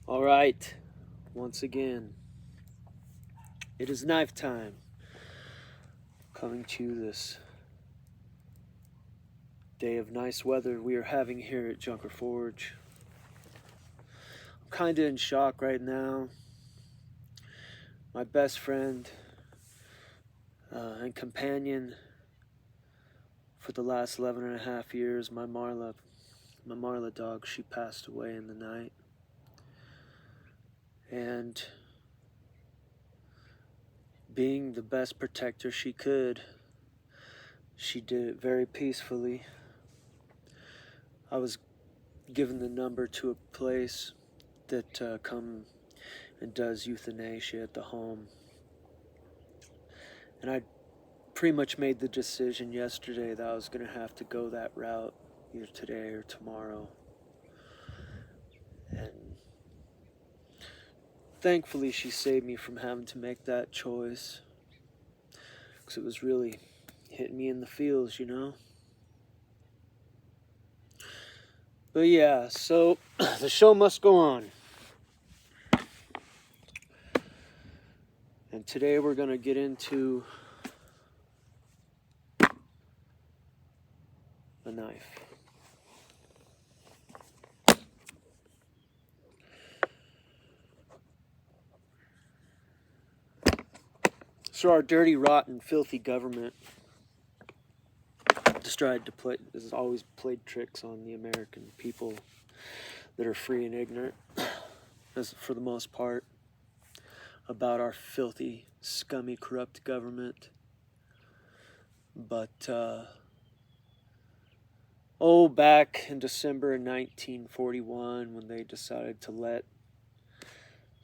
All right, once again, it is knife time. Coming to you this day of nice weather we are having here at Junker Forge. I'm kind of in shock right now. My best friend and companion for the last 11 and a half years, my Marla dog, she passed away in the night. And being the best protector she could, she did it very peacefully. I was given the number to a place that come and does euthanasia at the home. And I pretty much made the decision yesterday that I was going to have to go that route either today or tomorrow. And thankfully she saved me from having to make that choice, because it was really hitting me in the feels, you know? But yeah, so the show must go on. And today we're going to get into a knife. So our dirty, rotten, filthy government has always played tricks on the American people that are free and ignorant, as for the most part, about our filthy, scummy, corrupt government. But back in December 1941, when they decided to let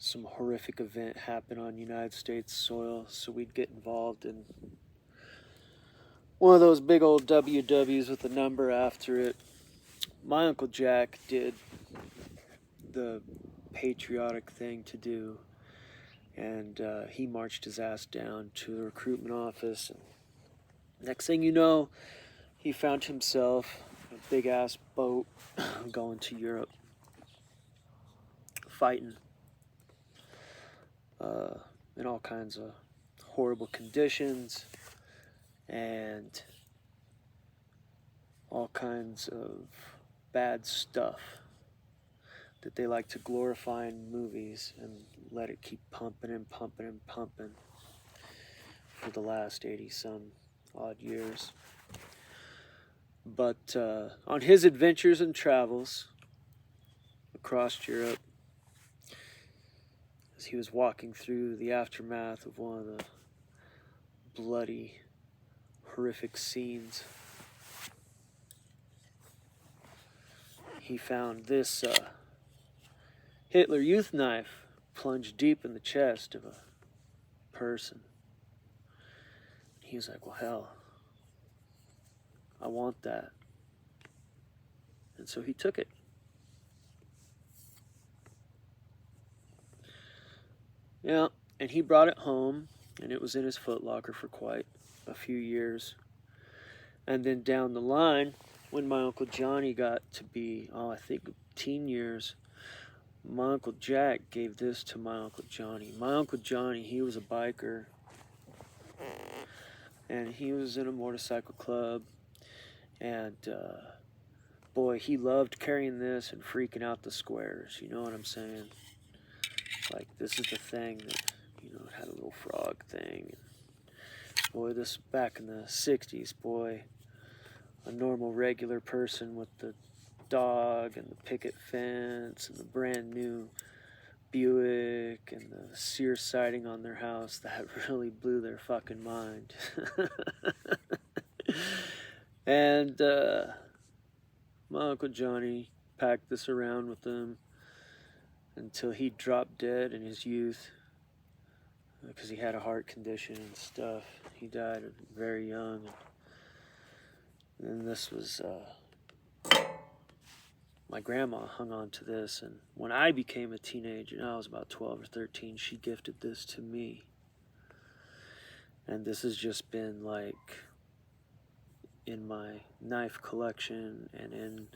some horrific event happen on United States soil, so we'd get involved in one of those big old WWs with a number after it, my Uncle Jack did the patriotic thing to do, and he marched his ass down to the recruitment office. And next thing you know, he found himself a big ass boat going to Europe, fighting in all kinds of horrible conditions and all kinds of bad stuff that they like to glorify in movies and let it keep pumping and pumping and pumping for the last 80 some odd years. But on his adventures and travels across Europe, as he was walking through the aftermath of one of the bloody, horrific scenes, he found this Hitler Youth knife plunged deep in the chest of a person. He was like, well, hell, I want that. And so he took it. Yeah, and he brought it home, and it was in his footlocker for quite a few years. And then down the line, when my Uncle Johnny got to be, I think, teen years, my Uncle Jack gave this to my Uncle Johnny. My Uncle Johnny, he was a biker, and he was in a motorcycle club, and boy, he loved carrying this and freaking out the squares, you know what I'm saying? Like, this is the thing that, you know, it had a little frog thing. Boy, this back in the 60s, boy, a normal, regular person with the dog and the picket fence and the brand new Buick and the Sears siding on their house, that really blew their fucking mind. And my Uncle Johnny packed this around with him until he dropped dead in his youth, because he had a heart condition and stuff. He died very young. And this was, my grandma hung on to this, and when I became a teenager, and I was about 12 or 13, she gifted this to me. And this has just been like in my knife collection and in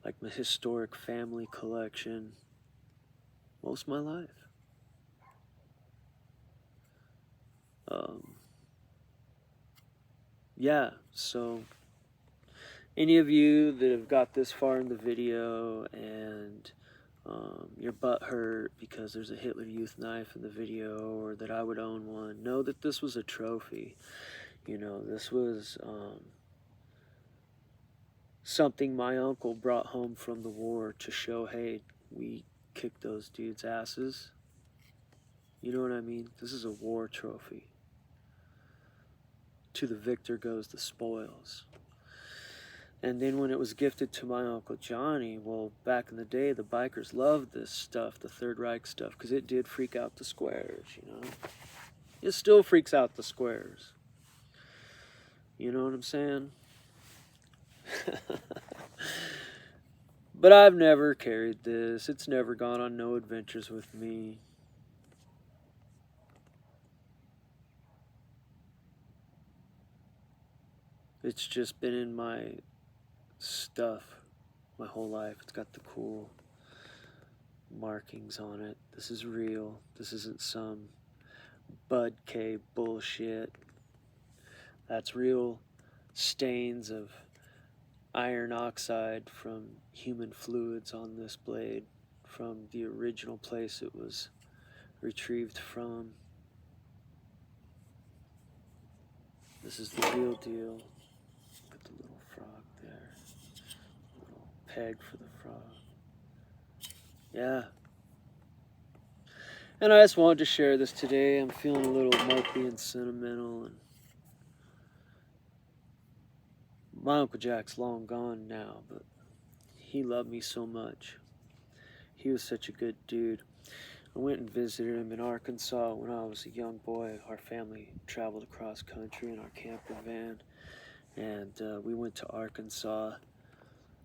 like my historic family collection most of my life. Yeah, so any of you that have got this far in the video and your butt hurt because there's a Hitler Youth knife in the video, or that I would own one, know that this was a trophy. You know, this was something my uncle brought home from the war to show, hey, we kicked those dudes' asses. You know what I mean? This is a war trophy. To the victor goes the spoils. And then when it was gifted to my Uncle Johnny, well, back in the day, the bikers loved this stuff, the Third Reich stuff, because it did freak out the squares, you know? It still freaks out the squares. You know what I'm saying? But I've never carried this. It's never gone on no adventures with me. It's just been in my stuff my whole life. It's got the cool markings on it. This is real. This isn't some Bud K bullshit. That's real stains of iron oxide from human fluids on this blade from the original place it was retrieved from. This is the real deal. Look at the little frog there. Little peg for the frog. Yeah. And I just wanted to share this today. I'm feeling a little mopey and sentimental, and my Uncle Jack's long gone now, but he loved me so much. He was such a good dude. I went and visited him in Arkansas when I was a young boy. Our family traveled across country in our camper van, and we went to Arkansas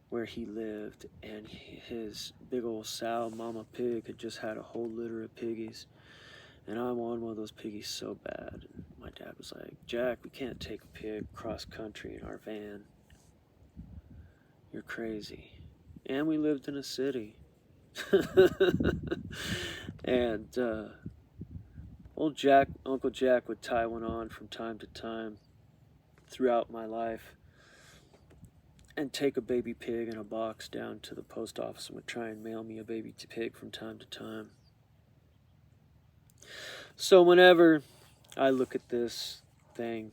where he lived, and his big old sow, Mama Pig, had just had a whole litter of piggies, and I wanted one of those piggies so bad. And my dad was like, Jack, we can't take a pig cross country in our van. You're crazy. And we lived in a city. And old Jack, Uncle Jack would tie one on from time to time throughout my life, and take a baby pig in a box down to the post office and would try and mail me a baby pig from time to time. So whenever I look at this thing,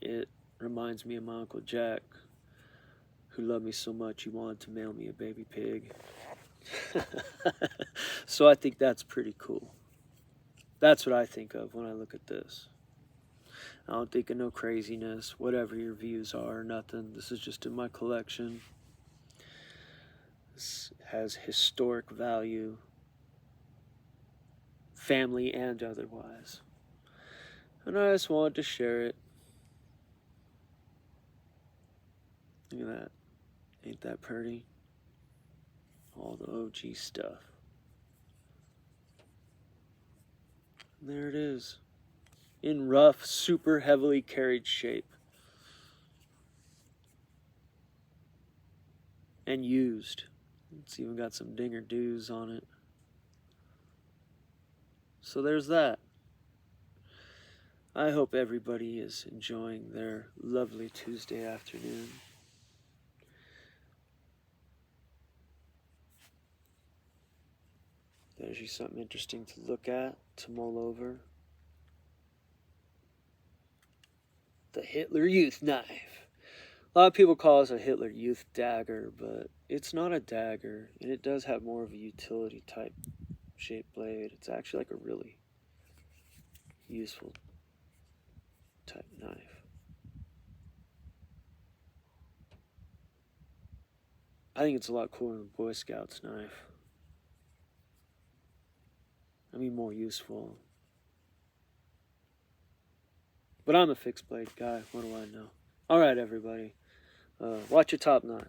it reminds me of my Uncle Jack, who loved me so much he wanted to mail me a baby pig. So I think that's pretty cool. That's what I think of when I look at this. I don't think of no craziness, whatever your views are, nothing. This is just in my collection. This has historic value, family and otherwise. And I just wanted to share it. Look at that. Ain't that pretty? All the OG stuff. And there it is. In rough, super heavily carried shape. And used. It's even got some dinger doos on it. So there's that. I hope everybody is enjoying their lovely Tuesday afternoon. There's you something interesting to look at, to mull over. The Hitler Youth knife. A lot of people call this a Hitler Youth dagger, but it's not a dagger, and it does have more of a utility type shaped blade. It's actually like a really useful type knife. I think it's a lot cooler than Boy Scout's knife. I mean, more useful. But I'm a fixed blade guy. What do I know? All right, everybody. Watch your top knot.